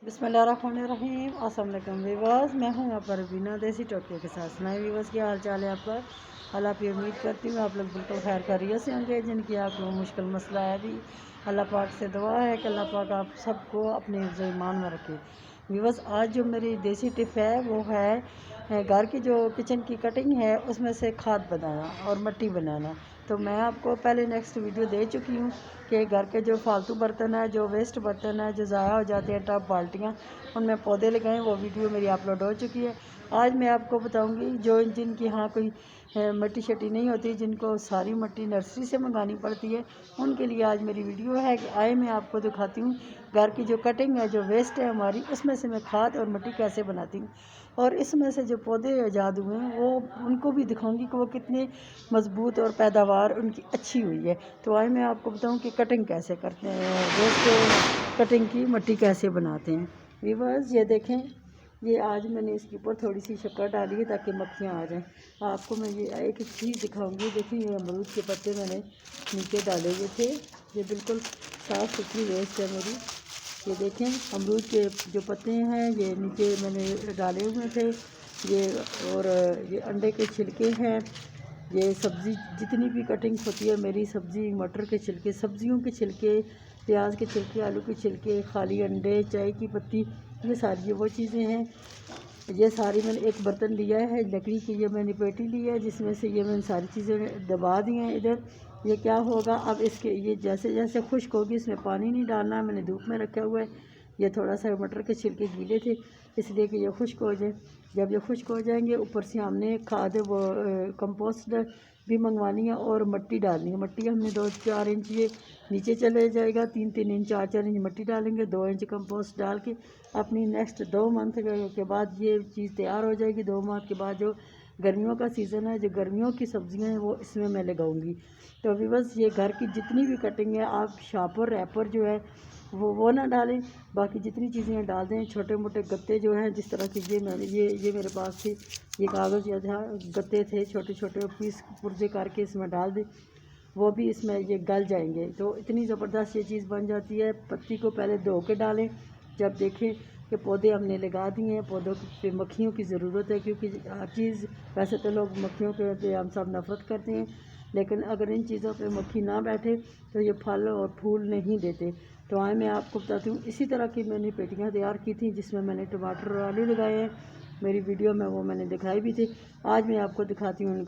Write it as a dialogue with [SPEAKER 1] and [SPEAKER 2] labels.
[SPEAKER 1] बिस्मिल्लाहिर्रहमानिर्रहीम। अस्सलाम वालेकुम व्यूअर्स, मैं हूं आप पर बीना देसी टोटके के साथ। सुनाए व्यूअर्स, क्या हाल चाल है आपका? अल्लाह की उम्मीद करती हूँ आप लोग बिल्कुल खैर खैरियत से होंगे। जिनकी आप लोग मुश्किल मसला है भी, अल्लाह पाक से दुआ है कि अल्लाह पाक आप सबको अपने हिफ्ज़ ईमान में रखे। व्यूअर्स, आज जो मेरी देसी टिप है वो है घर की जो किचन की कटिंग है उसमें से खाद बनाना और मिट्टी बनाना। तो मैं आपको पहले नेक्स्ट वीडियो दे चुकी हूँ कि घर के जो फालतू बर्तन है, जो वेस्ट बर्तन है, जो ज़ाया हो जाते हैं, टब बाल्टियाँ, उनमें पौधे लगाएं। वो वीडियो मेरी अपलोड हो चुकी है। आज मैं आपको बताऊंगी जो जिनकी हाँ कोई मिट्टी शट्टी नहीं होती, जिनको सारी मिट्टी नर्सरी से मंगानी पड़ती है, उनके लिए आज मेरी वीडियो है कि आए मैं आपको दिखाती हूँ घर की जो कटिंग है, जो वेस्ट है हमारी, उसमें से मैं खाद और मिट्टी कैसे बनाती हूँ। और इसमें से जो पौधे ईजाद हुए हैं वो उनको भी दिखाऊंगी कि वो कितने मजबूत और पैदावार उनकी अच्छी हुई है। तो आज मैं आपको बताऊं कि कटिंग कैसे करते हैं, वेस्ट कटिंग की मिट्टी कैसे बनाते हैं। व्यूअर्स, ये देखें, ये आज मैंने इसके ऊपर थोड़ी सी शक्कर डाली है ताकि मक्खियाँ आ जाएं। आपको मैं ये एक चीज़ दिखाऊंगी। देखिए, ये अमरूद के पत्ते मैंने नीचे डाले हुए थे। ये बिल्कुल साफ़ सुथरी वेस्ट है मेरी। ये देखें, अमरूद के जो पत्ते हैं ये नीचे मैंने डाले हुए थे। ये और ये अंडे के छिलके हैं। ये सब्ज़ी जितनी भी कटिंग होती है मेरी, सब्ज़ी, मटर के छिलके, सब्जियों के छिलके, प्याज के छिलके, आलू के छिलके, खाली अंडे, चाय की पत्ती, ये सारी वो चीज़ें हैं। ये सारी मैंने एक बर्तन लिया है लकड़ी की, ये मैंने पेटी ली है जिसमें से ये मैंने सारी चीज़ें दबा दी हैं इधर। ये क्या होगा अब इसके, ये जैसे जैसे खुश्क होगी इसमें पानी नहीं डालना है, मैंने धूप में रखा हुआ है। ये थोड़ा सा मटर के छिलके गीले थे इसलिए कि ये खुश्क हो जाए। जब ये खुश्क हो जाएंगे ऊपर से हमने खाद वो कंपोस्ट भी मंगवानी है और मिट्टी डालनी है। मिट्टी हमने 2-4 इंच ये नीचे चले जाएगा, 3-3 इंच, 4-4 इंच मिट्टी डालेंगे, 2 इंच कंपोस्ट डाल के अपनी नेक्स्ट 2 मंथ के बाद ये चीज़ तैयार हो जाएगी। 2 माह के बाद जो गर्मियों का सीज़न है, जो गर्मियों की सब्ज़ियां हैं वो इसमें मैं लगाऊंगी। तो अभी बस ये घर की जितनी भी कटिंग है, आप शापर रैपर जो है वो ना डालें, बाकी जितनी चीज़ें डाल दें। छोटे मोटे गत्ते जो हैं, जिस तरह के ये मैंने ये मेरे पास थे, ये कागज़ या था, गत्ते थे, छोटे छोटे पीस पुर्जे करके इसमें डाल दें, वो भी इसमें ये गल जाएंगे। तो इतनी ज़बरदस्त ये चीज़ बन जाती है। पत्ती को पहले धो के डालें। जब देखें कि पौधे हमने लगा दिए हैं, पौधों पे मक्खियों की ज़रूरत है, क्योंकि हर चीज़, वैसे तो लोग मक्खियों पे हम सब नफ़रत करते हैं, लेकिन अगर इन चीज़ों पे मक्खी ना बैठे तो ये फल और फूल नहीं देते। तो आए मैं आपको बताती हूँ, इसी तरह की मैंने पेटियाँ तैयार की थी जिसमें मैंने टमाटर और आलू लगाए हैं। मेरी वीडियो में वो मैंने दिखाई भी थी। आज मैं आपको दिखाती हूँ